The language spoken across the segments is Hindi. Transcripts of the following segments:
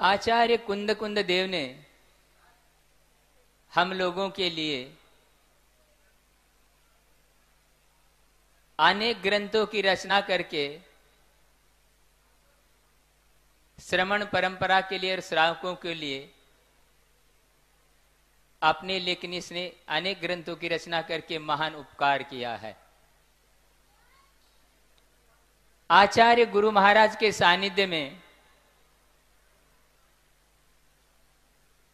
आचार्य कुंद कुंद देव ने हम लोगों के लिए अनेक ग्रंथों की रचना करके श्रवण परंपरा के लिए और श्रावकों के लिए अपने लेखनी से अनेक ग्रंथों की रचना करके महान उपकार किया है। आचार्य गुरु महाराज के सानिध्य में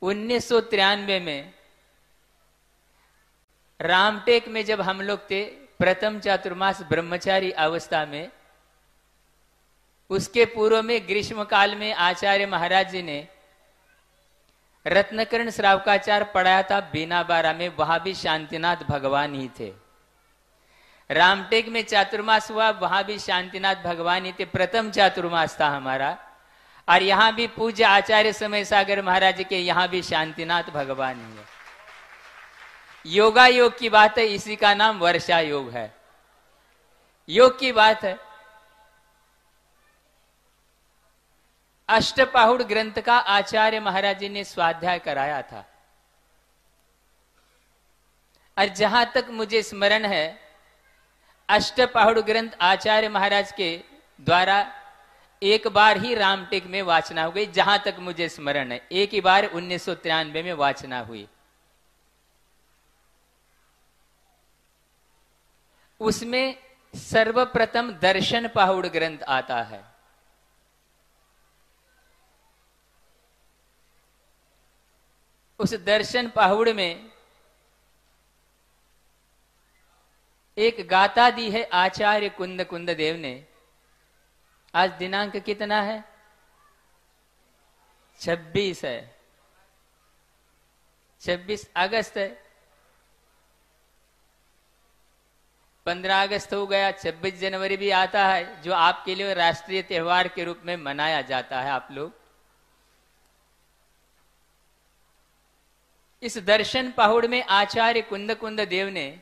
1993 में रामटेक में जब हम लोग थे प्रथम चातुर्मास ब्रह्मचारी अवस्था में, उसके पूर्व में ग्रीष्म काल में आचार्य महाराज जी ने रत्नकर्ण श्रावकाचार पढ़ाया था बीनाबारा में। वहां भी शांतिनाथ भगवान ही थे। रामटेक में चातुर्मास हुआ, वहां भी शांतिनाथ भगवान ही थे। प्रथम चातुर्मास था हमारा। और यहां भी पूज्य आचार्य समय सागर महाराज के यहां भी शांतिनाथ भगवान ही है। योगा योग की बात है, इसी का नाम वर्षा योग है। योग की बात है। अष्टपाहुड़ ग्रंथ का आचार्य महाराज जी ने स्वाध्याय कराया था। और जहां तक मुझे स्मरण है, अष्टपाहुड़ ग्रंथ आचार्य महाराज के द्वारा एक बार ही रामटेक में वाचना हो गई। जहां तक मुझे स्मरण है, एक ही बार 1993 में वाचना हुई। उसमें सर्वप्रथम दर्शन पाहुड़ ग्रंथ आता है। उस दर्शन पाहुड़ में एक गाथा दी है आचार्य कुंद कुंद देव ने। आज दिनांक कितना है? 26 है। 26 अगस्त है। 15 अगस्त हो गया, 26 जनवरी भी आता है, जो आपके लिए राष्ट्रीय त्योहार के रूप में मनाया जाता है। आप लोग इस दर्शन पाहुड़ में आचार्य कुंद कुंद देव ने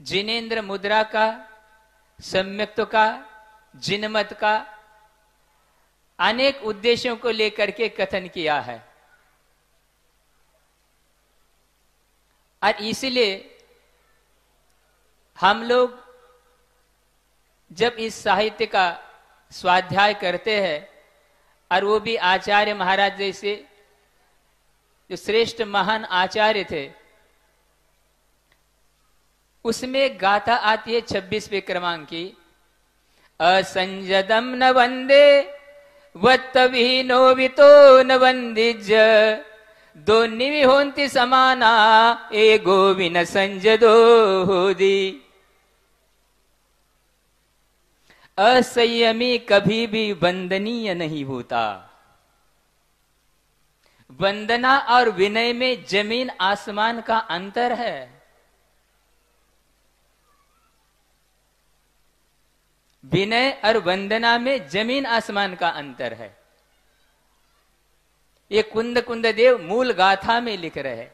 जिनेन्द्र मुद्रा का, सम्यक्त्व का, जिनमत का अनेक उद्देश्यों को लेकर के कथन किया है। और इसलिए हम लोग जब इस साहित्य का स्वाध्याय करते हैं, और वो भी आचार्य महाराज जैसे जो श्रेष्ठ महान आचार्य थे, उसमें गाथा आती है 26वें क्रमांक की। असंजदम न वंदे वत्तविहीनो वितो न वंदिज दो निविहोन्ति समाना एगो विन संजदो होदी। असंयमी कभी भी वंदनीय नहीं होता। वंदना और विनय में जमीन आसमान का अंतर है। विनय और वंदना में जमीन आसमान का अंतर है। ये कुंद कुंद देव मूल गाथा में लिख रहे।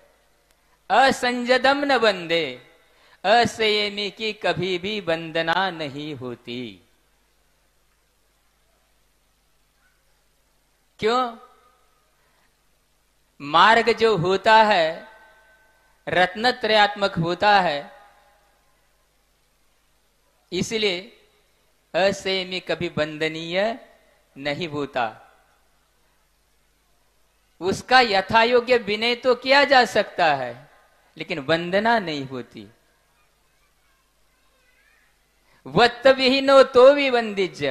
असंजदम न वंदे, असंयमी की कभी भी वंदना नहीं होती। क्यों? मार्ग जो होता है रत्नत्रयात्मक होता है, इसलिए असंयमी कभी वंदनीय नहीं होता। उसका यथायोग्य विनय तो किया जा सकता है, लेकिन वंदना नहीं होती। वत्तविहीनो तो भी वंदिज।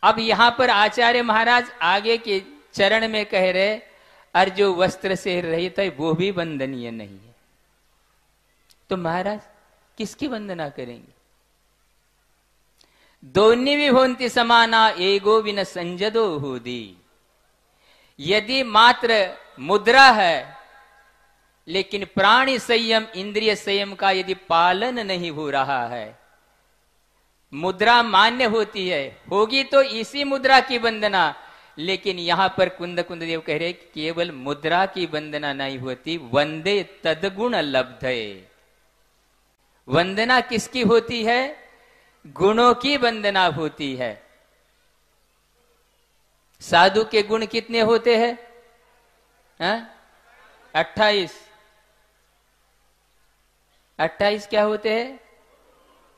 अब यहां पर आचार्य महाराज आगे के चरण में कह रहे, और जो वस्त्र से रहित है वो भी वंदनीय नहीं है। तो महाराज किसकी वंदना करेंगे? दोन्ही भी होन्ति समाना एगो विन संजदो होदी। यदि मात्र मुद्रा है, लेकिन प्राणी संयम, इंद्रिय संयम का यदि पालन नहीं हो रहा है, मुद्रा मान्य होती है, होगी तो इसी मुद्रा की वंदना। लेकिन यहां पर कुंद कुंद देव कह रहे केवल मुद्रा की वंदना नहीं होती, वंदे तदगुण लब्धे। वंदना किसकी होती है? गुणों की वंदना होती है। साधु के गुण कितने होते हैं? 28। 28 क्या होते हैं?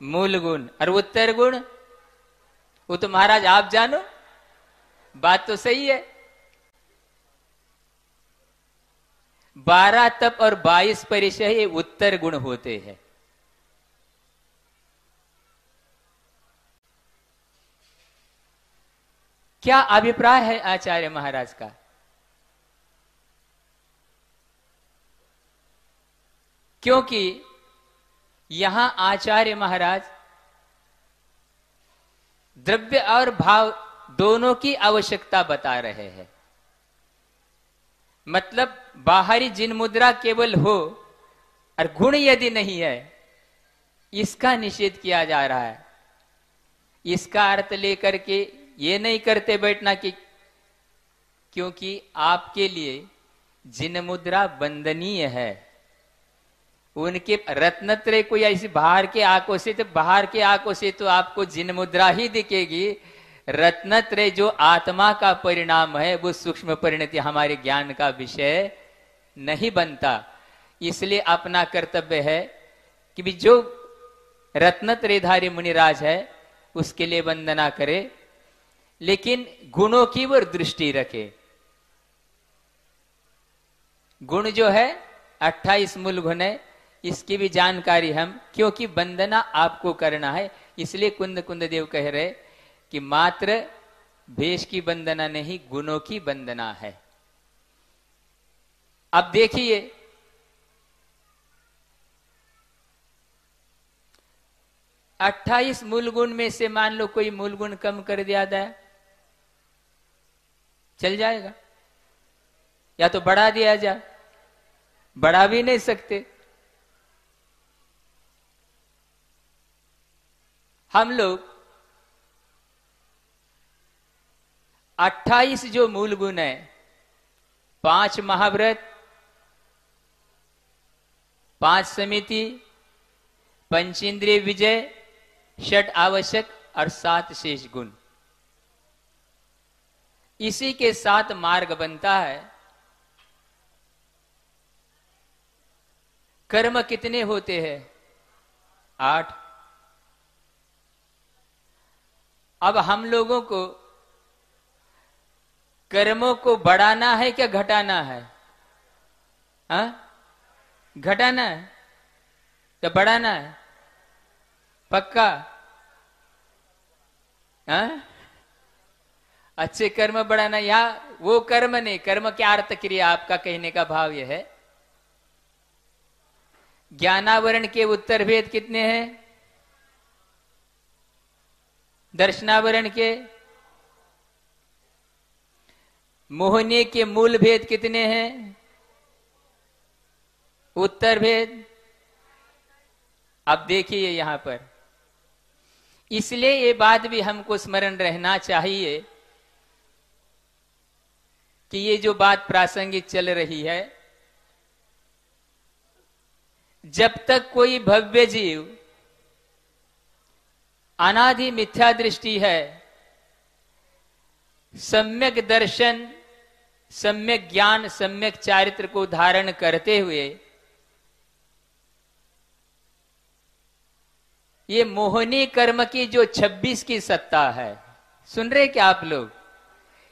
मूल गुण। और उत्तर गुण वो तो महाराज आप जानो, बात तो सही है। 12 तप और 22 परिचय ये उत्तर गुण होते हैं। क्या अभिप्राय है आचार्य महाराज का? क्योंकि यहां आचार्य महाराज द्रव्य और भाव दोनों की आवश्यकता बता रहे हैं। मतलब बाहरी जिन मुद्रा केवल हो और गुण यदि नहीं है, इसका निषेध किया जा रहा है। इसका अर्थ लेकर के ये नहीं करते बैठना कि क्योंकि आपके लिए जिन मुद्रा वंदनीय है, उनके रत्नत्रय को या इसी बाहर के आंखों से, तो बाहर के आंखों से तो आपको जिन मुद्रा ही दिखेगी, रत्नत्रय जो आत्मा का परिणाम है वो सूक्ष्म परिणति हमारे ज्ञान का विषय नहीं बनता। इसलिए अपना कर्तव्य है कि भी जो रत्नत्रयधारी मुनिराज है उसके लिए वंदना करे, लेकिन गुणों की ओर दृष्टि रखे। गुण जो है 28 मूल गुण है, इसकी भी जानकारी हम, क्योंकि वंदना आपको करना है, इसलिए कुंद कुंद देव कह रहे कि मात्र भेष की वंदना नहीं, गुणों की वंदना है। अब देखिए, अट्ठाईस मूल गुण में से मान लो कोई मूल गुण कम कर दिया जाए, चल जाएगा? या तो बढ़ा दिया जाए? बढ़ा भी नहीं सकते। हम लोग 28 जो मूल गुण है, 5 महाव्रत, 5 समिति, पंचेंद्रिय विजय, 6 आवश्यक और 7 शेष गुण, इसी के साथ मार्ग बनता है। कर्म कितने होते हैं? 8। अब हम लोगों को कर्मों को बढ़ाना है क्या घटाना है? घटाना है क्या बढ़ाना है? पक्का? अच्छे कर्म बढ़ाना, या वो कर्म नहीं, कर्म क्या अर्थ क्रिया, आपका कहने का भाव यह है। ज्ञानावरण के उत्तर भेद कितने हैं? दर्शनावरण के? मोहनीय के मूल भेद कितने हैं? उत्तर भेद। अब देखिए यहां पर, इसलिए ये बात भी हमको स्मरण रहना चाहिए कि ये जो बात प्रासंगिक चल रही है, जब तक कोई भव्य जीव अनादि मिथ्या दृष्टि है, सम्यक दर्शन, सम्यक ज्ञान, सम्यक चारित्र को धारण करते हुए ये मोहनी कर्म की जो 26 की सत्ता है, सुन रहे क्या आप लोग?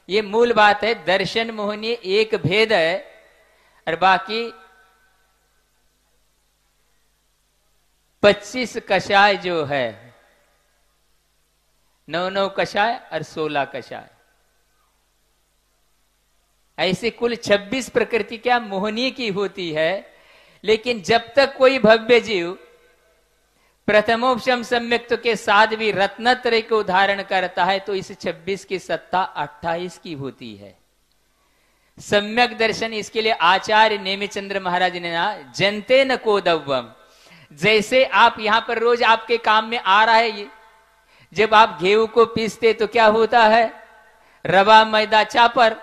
ये मूल बात है। दर्शन मोहनी एक भेद है और बाकी 25 कषाय जो है, 9 कषाय और 16 कषाय, ऐसे कुल 26 प्रकृति क्या मोहनी की होती है। लेकिन जब तक कोई भव्य जीव प्रथमोपशम सम्यक्त के साथ भी रत्नत्रय को धारण करता है, तो इस 26 की सत्ता 28 की होती है। सम्यक दर्शन, इसके लिए आचार्य नेमिचंद्र महाराज ने ना, जनते न कोदव्वम, जैसे आप यहां पर रोज आपके काम में आ रहा है, ये जब आप गेहूं को पीसते तो क्या होता है? रवा, मैदा, चापर,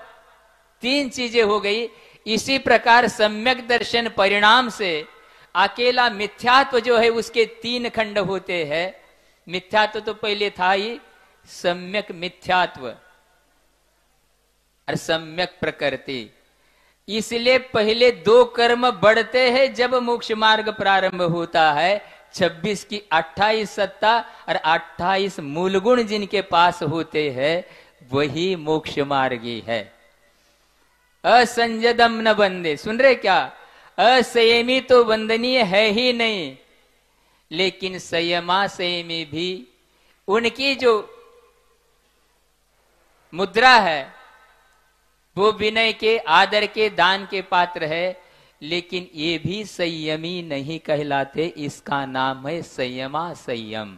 3 चीजें हो गई। इसी प्रकार सम्यक दर्शन परिणाम से अकेला मिथ्यात्व जो है उसके 3 खंड होते हैं। मिथ्यात्व तो पहले था ही सम्यक मिथ्यात्व, और सम्यक प्रकृति। इसलिए पहले 2 कर्म बढ़ते हैं जब मोक्ष मार्ग प्रारंभ होता है। 26 की 28 सत्ता और 28 मूल गुण जिनके पास होते हैं वही मोक्ष मार्गी है। असंजदम न बंदे, सुन रहे क्या? असंयमी तो वंदनीय है ही नहीं, लेकिन संयमा संयमी भी उनकी जो मुद्रा है वो विनय के, आदर के, दान के पात्र है, लेकिन ये भी संयमी नहीं कहलाते। इसका नाम है संयमा संयम।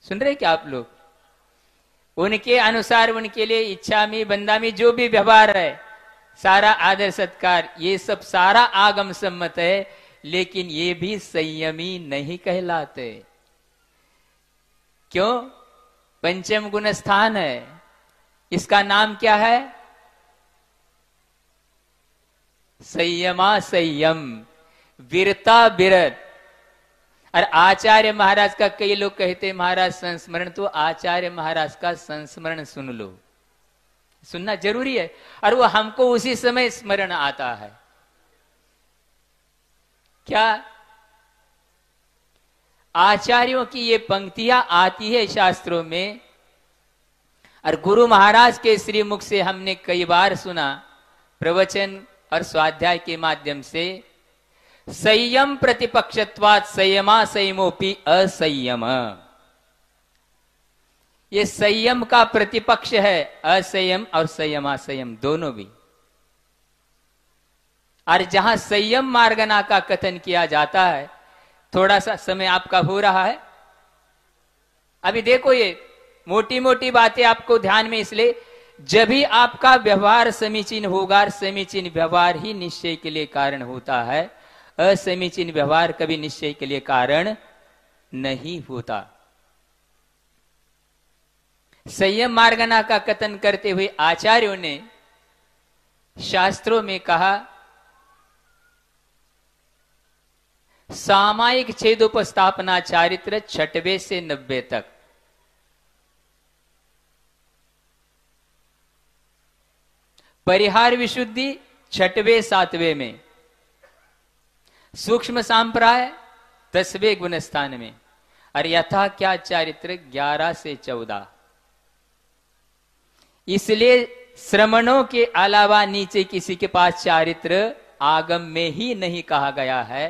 सुन रहे क्या आप लोग? उनके अनुसार, उनके लिए इच्छा में, बंदा में जो भी व्यवहार है, सारा आदर सत्कार, ये सब सारा आगम सम्मत है, लेकिन ये भी संयमी नहीं कहलाते। क्यों? पंचम गुण स्थान है। इसका नाम क्या है? संयमा संयम, वीरता विरत। और आचार्य महाराज का कई लोग कहते महाराज संस्मरण, तो आचार्य महाराज का संस्मरण सुन लो। सुनना जरूरी है, और वो हमको उसी समय स्मरण आता है। क्या? आचार्यों की ये पंक्तियां आती है शास्त्रों में, और गुरु महाराज के श्री मुख से हमने कई बार सुना, प्रवचन और स्वाध्याय के माध्यम से। संयम प्रतिपक्षत्वात् संयमा संयमोपि असंयम। ये संयम का प्रतिपक्ष है, असंयम और संयमा संयम दोनों भी। और जहां संयम मार्गना का कथन किया जाता है, थोड़ा सा समय आपका हो रहा है, अभी देखो ये मोटी मोटी बातें आपको ध्यान में, इसलिए जब भी आपका व्यवहार समीचीन होगा, समीचीन व्यवहार ही निश्चय के लिए कारण होता है। असमीचीन व्यवहार कभी निश्चय के लिए कारण नहीं होता। संयम मार्गना का कथन करते हुए आचार्यों ने शास्त्रों में कहा, सामायिक छेदोपस्थापना चारित्र 6वें से 90 तक। परिहार विशुद्धि 6वें 7वें में। सूक्ष्म सांप्राय 10वें गुण स्थान में। और यथा क्या चारित्र 11 से 14। इसलिए श्रमणों के अलावा नीचे किसी के पास चारित्र आगम में ही नहीं कहा गया है।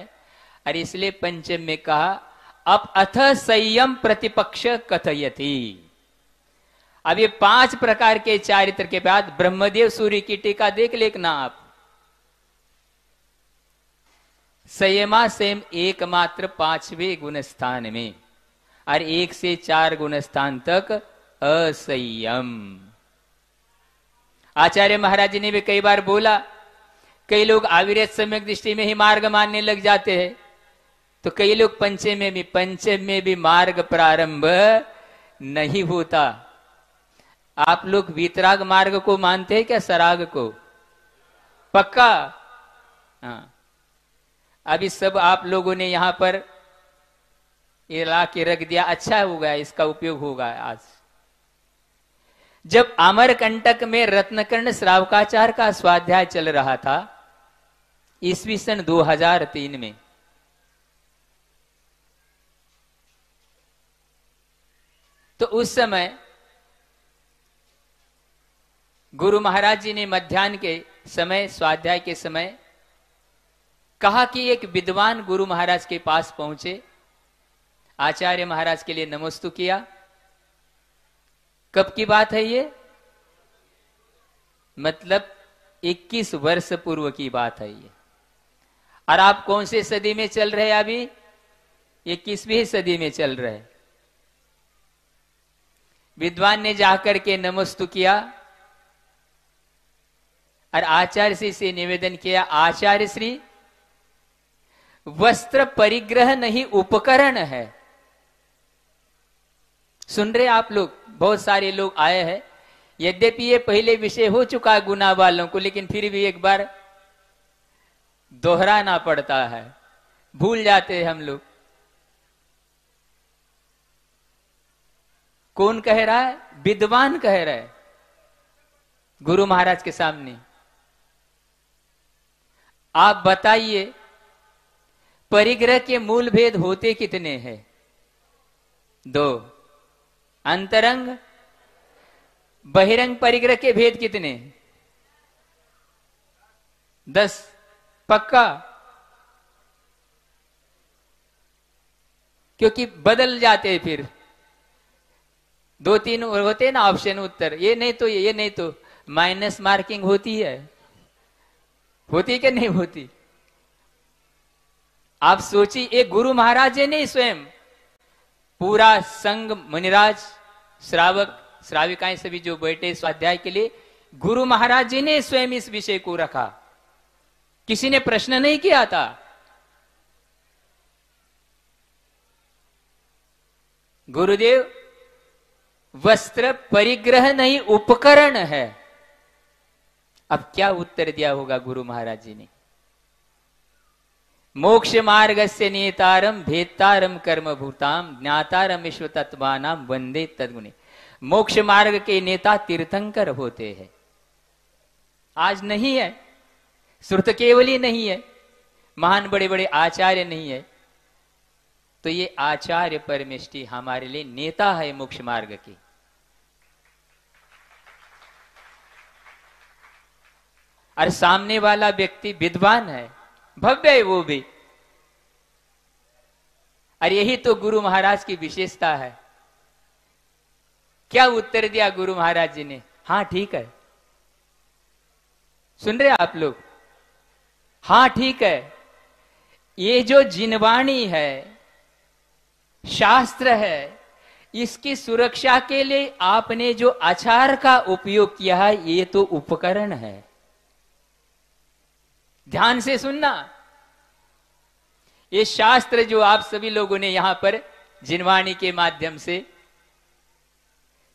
और इसलिए पंचम में कहा, अब अथ संयम प्रतिपक्ष कथयति। अब ये 5 प्रकार के चारित्र के बाद ब्रह्मदेव सूर्य की टीका देख लेना आप। संयमा संयम एकमात्र 5वें गुण स्थान में, और 1 से 4 गुण स्थान तक असंयम। आचार्य महाराज जी ने भी कई बार बोला, कई लोग आविर्यत सम्यक दृष्टि में ही मार्ग मानने लग जाते हैं, तो कई लोग पंचम में भी मार्ग प्रारंभ नहीं होता। आप लोग वीतराग मार्ग को मानते हैं क्या, सराग को? पक्का? हाँ। अभी सब आप लोगों ने यहां पर ये ला के रख दिया, अच्छा होगा, इसका उपयोग होगा। आज जब अमरकंटक में रत्नकर्ण श्रावकाचार्य का स्वाध्याय चल रहा था, ईस्वी सन 2003 में, तो उस समय गुरु महाराज जी ने मध्याह्न के समय, स्वाध्याय के समय कहा कि एक विद्वान गुरु महाराज के पास पहुंचे, आचार्य महाराज के लिए नमस्तु किया। कब की बात है ये? मतलब 21 वर्ष पूर्व की बात है ये। और आप कौन से सदी में चल रहे? अभी 21वीं सदी में चल रहे। विद्वान ने जाकर के नमस्तु किया और आचार्य श्री से निवेदन किया, आचार्य श्री, वस्त्र परिग्रह नहीं उपकरण है। सुन रहे आप लोग? बहुत सारे लोग आए हैं, यद्यपि ये पहले विषय हो चुका है गुना वालों को, लेकिन फिर भी एक बार दोहराना पड़ता है, भूल जाते हैं हम लोग। कौन कह रहा है? विद्वान कह रहा है गुरु महाराज के सामने। आप बताइए परिग्रह के मूल भेद होते कितने हैं? 2। अंतरंग बहिरंग परिग्रह के भेद कितने? 10। पक्का? क्योंकि बदल जाते हैं फिर 2-3 होते हैं ना ऑप्शन उत्तर, ये नहीं तो ये नहीं तो माइनस मार्किंग होती है, होती कि नहीं होती? आप सोचिए, एक गुरु महाराज जी ने स्वयं पूरा संघ, मुनिराज, श्रावक, श्राविकाएं सभी जो बैठे स्वाध्याय के लिए, गुरु महाराज जी ने स्वयं इस विषय को रखा। किसी ने प्रश्न नहीं किया था। गुरुदेव, वस्त्र परिग्रह नहीं उपकरण है। अब क्या उत्तर दिया होगा गुरु महाराज जी ने? मोक्ष मार्ग से नेतारम भेत्तारम कर्म भूताम ज्ञातारम विश्व तत्वानाम वंदे तद्गुणे। मोक्ष मार्ग के नेता तीर्थंकर होते हैं। आज नहीं है, श्रुत केवली नहीं है, महान बड़े बड़े आचार्य नहीं है, तो ये आचार्य परमेष्टि हमारे लिए नेता है मोक्ष मार्ग की। और सामने वाला व्यक्ति विद्वान है, भव्य है वो भी। और यही तो गुरु महाराज की विशेषता है। क्या उत्तर दिया गुरु महाराज जी ने? हाँ ठीक है। सुन रहे आप लोग? हाँ ठीक है। ये जो जिनवाणी है, शास्त्र है, इसकी सुरक्षा के लिए आपने जो आचार का उपयोग किया है, ये तो उपकरण है। ध्यान से सुनना। ये शास्त्र जो आप सभी लोगों ने यहां पर जिनवाणी के माध्यम से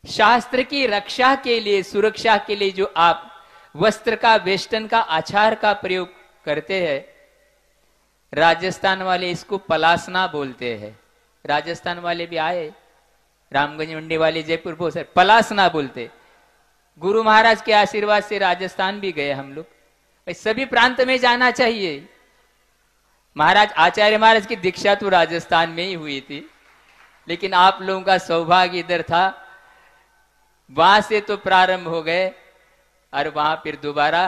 शास्त्र की रक्षा के लिए, सुरक्षा के लिए जो आप वस्त्र का, वेष्टन का, आचार का प्रयोग करते हैं, राजस्थान वाले इसको पलासना बोलते हैं। राजस्थान वाले भी आए, रामगंज मंडी वाले, जयपुर, बहुत सारे पलासना बोलते। गुरु महाराज के आशीर्वाद से राजस्थान भी गए हम लोग। सभी प्रांत में जाना चाहिए। महाराज आचार्य महाराज की दीक्षा तो राजस्थान में ही हुई थी, लेकिन आप लोगों का सौभाग्य इधर था, वहां से तो प्रारंभ हो गए और वहां फिर दोबारा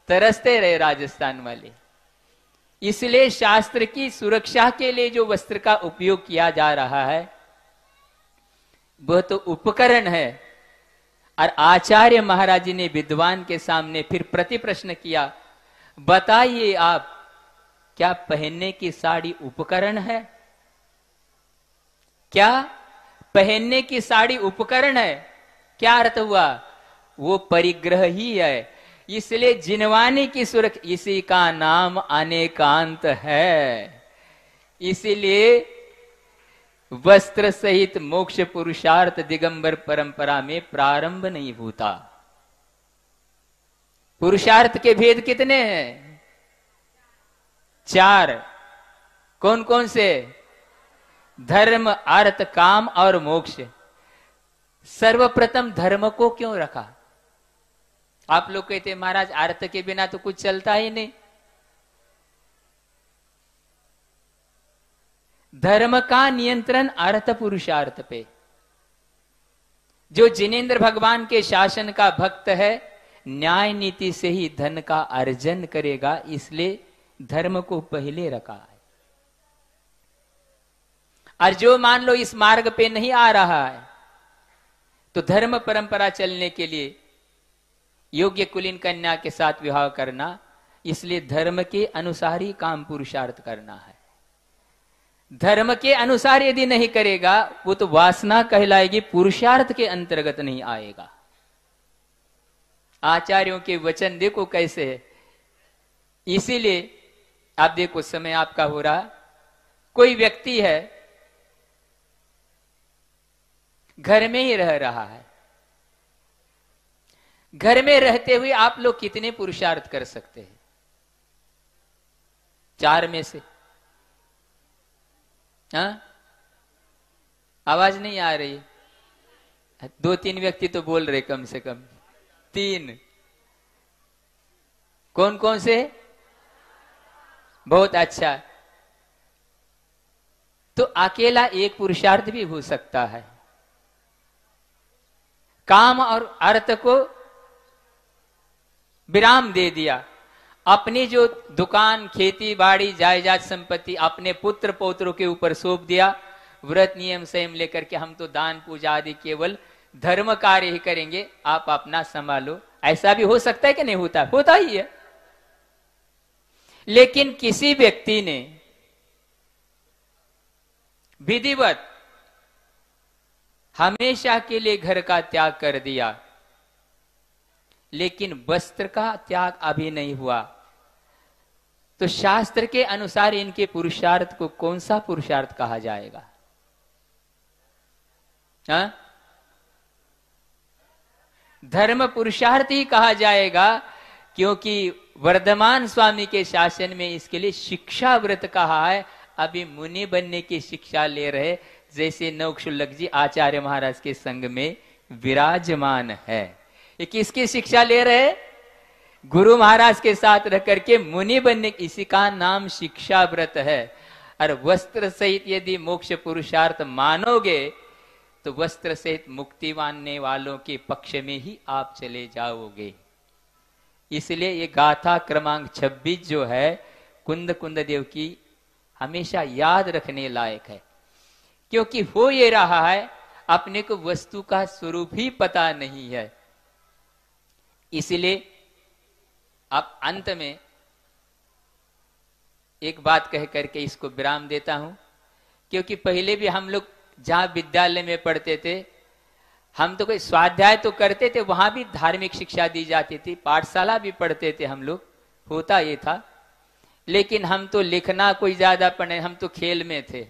तरसते रहे राजस्थान वाले। इसलिए शास्त्र की सुरक्षा के लिए जो वस्त्र का उपयोग किया जा रहा है, वह तो उपकरण है। और आचार्य महाराज जी ने विद्वान के सामने फिर प्रति प्रश्न किया, बताइए आप, क्या पहनने की साड़ी उपकरण है? क्या पहनने की साड़ी उपकरण है? क्या अर्थ हुआ? वो परिग्रह ही है। इसलिए जिनवानी की सुरक्षा, इसी का नाम अनेकांत है। इसीलिए वस्त्र सहित मोक्ष पुरुषार्थ दिगंबर परंपरा में प्रारंभ नहीं होता। पुरुषार्थ के भेद कितने हैं? 4। कौन कौन से? धर्म, अर्थ, काम और मोक्ष। सर्वप्रथम धर्म को क्यों रखा? आप लोग कहते महाराज अर्थ के बिना तो कुछ चलता ही नहीं। धर्म का नियंत्रण अर्थ पुरुषार्थ पे। जो जिनेंद्र भगवान के शासन का भक्त है, न्याय नीति से ही धन का अर्जन करेगा, इसलिए धर्म को पहले रखा है। और जो मान लो इस मार्ग पे नहीं आ रहा है, तो धर्म परंपरा चलने के लिए योग्य कुलीन कन्या के साथ विवाह करना, इसलिए धर्म के अनुसार ही काम पुरुषार्थ करना है। धर्म के अनुसार यदि नहीं करेगा, वो तो वासना कहलाएगी, पुरुषार्थ के अंतर्गत नहीं आएगा। आचार्यों के वचन देखो कैसे है। इसीलिए आप देखो, समय आपका हो रहा, कोई व्यक्ति है घर में ही रह रहा है, घर में रहते हुए आप लोग कितने पुरुषार्थ कर सकते हैं? 4 में से? हाँ, आवाज नहीं आ रही। 2-3 व्यक्ति तो बोल रहे कम से कम 3। कौन कौन से? बहुत अच्छा। तो अकेला एक पुरुषार्थ भी हो सकता है। काम और अर्थ को विराम दे दिया, अपनी जो दुकान, खेती बाड़ी, जायदाद, संपत्ति अपने पुत्र पौत्रों के ऊपर सौंप दिया। व्रत नियम संयम लेकर के हम तो दान पूजा आदि केवल धर्म कार्य ही करेंगे, आप अपना संभालो। ऐसा भी हो सकता है कि नहीं होता? होता ही है। लेकिन किसी व्यक्ति ने विधिवत हमेशा के लिए घर का त्याग कर दिया, लेकिन वस्त्र का त्याग अभी नहीं हुआ, तो शास्त्र के अनुसार इनके पुरुषार्थ को कौन सा पुरुषार्थ कहा जाएगा? हा? धर्म पुरुषार्थ ही कहा जाएगा, क्योंकि वर्धमान स्वामी के शासन में इसके लिए शिक्षा व्रत कहा है। अभी मुनि बनने की शिक्षा ले रहे, जैसे नवक्षुल्लक जी आचार्य महाराज के संग में विराजमान है। ये किसकी शिक्षा ले रहे? गुरु महाराज के साथ रह करके मुनि बनने, इसी का नाम शिक्षा व्रत है। और वस्त्र सहित यदि मोक्ष पुरुषार्थ मानोगे तो वस्त्र सहित मुक्ति मानने वालों के पक्ष में ही आप चले जाओगे। इसलिए ये गाथा क्रमांक 26 जो है कुंद कुंद देव की, हमेशा याद रखने लायक है। क्योंकि हो ये रहा है, अपने को वस्तु का स्वरूप ही पता नहीं है। इसलिए अब अंत में एक बात कह करके इसको विराम देता हूं। क्योंकि पहले भी हम लोग जहां विद्यालय में पढ़ते थे, हम तो कोई स्वाध्याय तो करते थे, वहां भी धार्मिक शिक्षा दी जाती थी, पाठशाला भी पढ़ते थे हम लोग, होता ये था। लेकिन हम तो लिखना कोई ज्यादा पढ़े, हम तो खेल में थे।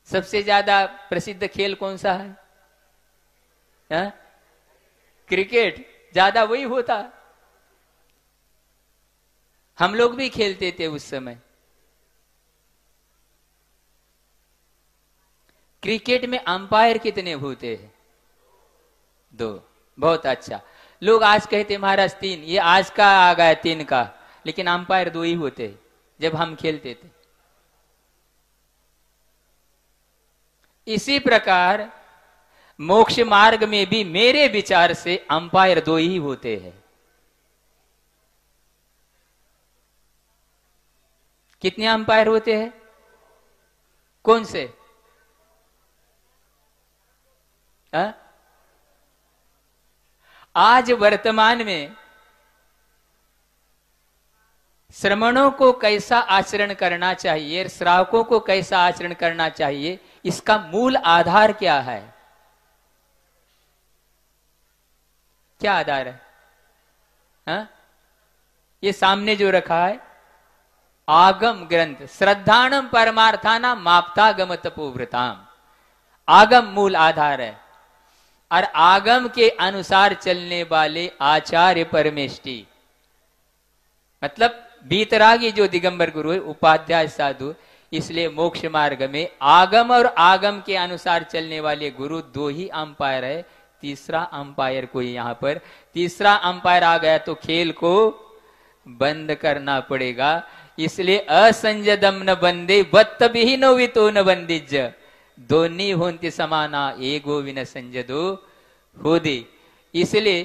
सबसे ज्यादा प्रसिद्ध खेल कौन सा है? हा? क्रिकेट, ज्यादा वही होता। हम लोग भी खेलते थे उस समय। क्रिकेट में अंपायर कितने होते हैं? 2। बहुत अच्छा। लोग आज कहते महाराज 3, ये आज का आ गया 3 का, लेकिन अंपायर 2 ही होते जब हम खेलते थे। इसी प्रकार मोक्ष मार्ग में भी मेरे विचार से अंपायर 2 ही होते हैं। कितने अंपायर होते हैं? कौन से? आ? आज वर्तमान में श्रमणों को कैसा आचरण करना चाहिए, श्रावकों को कैसा आचरण करना चाहिए, इसका मूल आधार क्या है? क्या आधार है? हा? ये सामने जो रखा है आगम ग्रंथ, श्रद्धानम परमार्थानाम माप्तागम तपोव्रताम। आगम मूल आधार है, और आगम के अनुसार चलने वाले आचार्य परमेष्टि, मतलब बीतरागी जो दिगंबर गुरु है, उपाध्याय साधु। इसलिए मोक्ष मार्ग में आगम और आगम के अनुसार चलने वाले गुरु 2 ही अंपायर है। तीसरा अंपायर कोई यहां पर, तीसरा अंपायर आ गया तो खेल को बंद करना पड़ेगा। इसलिए असंजदम न बंदे वत्त भी नोवितो न बंदिज, दोनी होंति समाना एगो विन संजदो होदे। इसलिए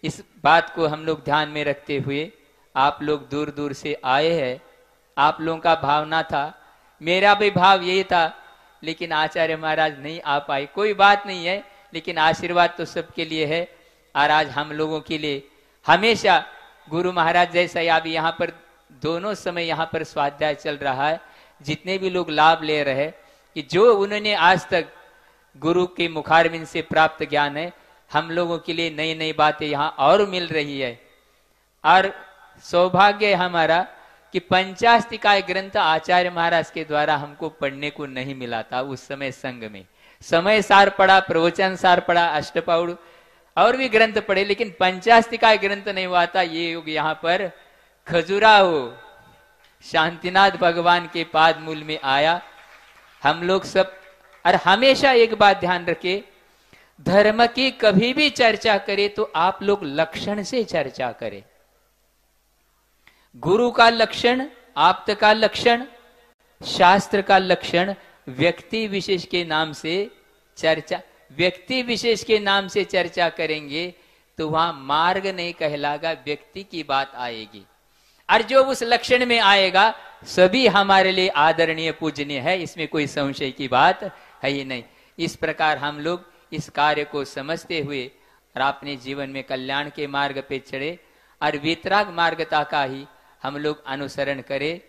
इस बात को हम लोग ध्यान में रखते हुए, आप लोग दूर दूर से आए हैं, आप लोगों का भावना था, मेरा भी भाव यही था, लेकिन आचार्य महाराज नहीं आ पाए। कोई बात नहीं है, लेकिन आशीर्वाद तो सबके लिए है। और आज हम लोगों के लिए हमेशा गुरु महाराज जैसा, अब यहाँ पर दोनों समय यहाँ पर स्वाध्याय चल रहा है, जितने भी लोग लाभ ले रहे हैं, कि जो उन्होंने आज तक गुरु के मुखारबिंद से प्राप्त ज्ञान है, हम लोगों के लिए नई नई बातें यहाँ और मिल रही है। और सौभाग्य है हमारा कि पंचास्तिकाय ग्रंथ आचार्य महाराज के द्वारा हमको पढ़ने को नहीं मिला था उस समय संघ में। समय सार पढ़ा, प्रवचन सार पढ़ा, अष्टपाउड़ और भी ग्रंथ पढ़े, लेकिन पंचास्तिकाय ग्रंथ नहीं हुआ था। ये युग यहाँ पर खजुराहो शांतिनाथ भगवान के पाद मूल में आया। हम लोग सब और हमेशा एक बात ध्यान रखे, धर्म की कभी भी चर्चा करे तो आप लोग लक्षण से चर्चा करें। गुरु का लक्षण, आप्त का लक्षण, शास्त्र का लक्षण, व्यक्ति विशेष के नाम से चर्चा, व्यक्ति विशेष के नाम से चर्चा करेंगे तो वहां मार्ग नहीं कहलागा, व्यक्ति की बात आएगी। और जो उस लक्षण में आएगा सभी हमारे लिए आदरणीय पूजनीय है, इसमें कोई संशय की बात है ही नहीं। इस प्रकार हम लोग इस कार्य को समझते हुए और अपने जीवन में कल्याण के मार्ग पे चढ़े और वितराग मार्गता का ही हम लोग अनुसरण करें।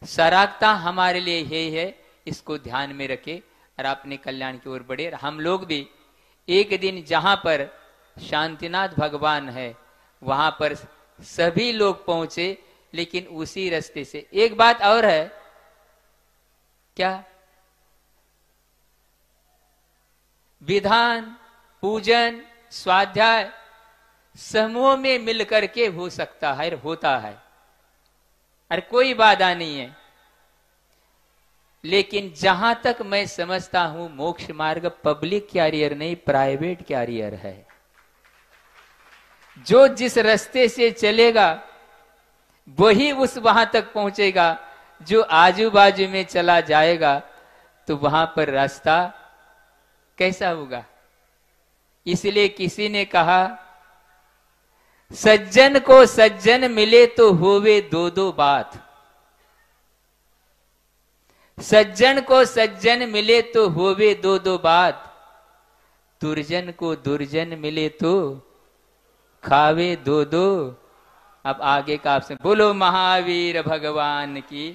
सरागता हमारे लिए यही है, इसको ध्यान में रखे और अपने कल्याण की ओर बढ़े। हम लोग भी एक दिन जहां पर शांतिनाथ भगवान है वहां पर सभी लोग पहुंचे, लेकिन उसी रास्ते से। एक बात और है, क्या? विधान, पूजन, स्वाध्याय समूह में मिलकर के हो सकता है, होता है, और कोई बाधा नहीं है। लेकिन जहां तक मैं समझता हूं मोक्ष मार्ग पब्लिक कैरियर नहीं, प्राइवेट कैरियर है। जो जिस रास्ते से चलेगा वही उस वहां तक पहुंचेगा। जो आजू बाजू में चला जाएगा तो वहां पर रास्ता कैसा होगा? इसलिए किसी ने कहा, सज्जन को सज्जन मिले तो होवे दो दो बात। सज्जन को सज्जन मिले तो होवे दो दो बात, दुर्जन को दुर्जन मिले तो खावे दो दो। अब आगे का आपसे बोलो महावीर भगवान की।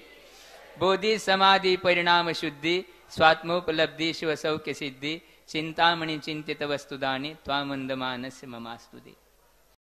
बोधि समाधि परिणाम शुद्धि, स्वात्मोपलब्धि शिव सौख्य सिद्धि, चिंतामणि चिंतित वस्तुदानी त्वामंद मानस्य ममास्तुति।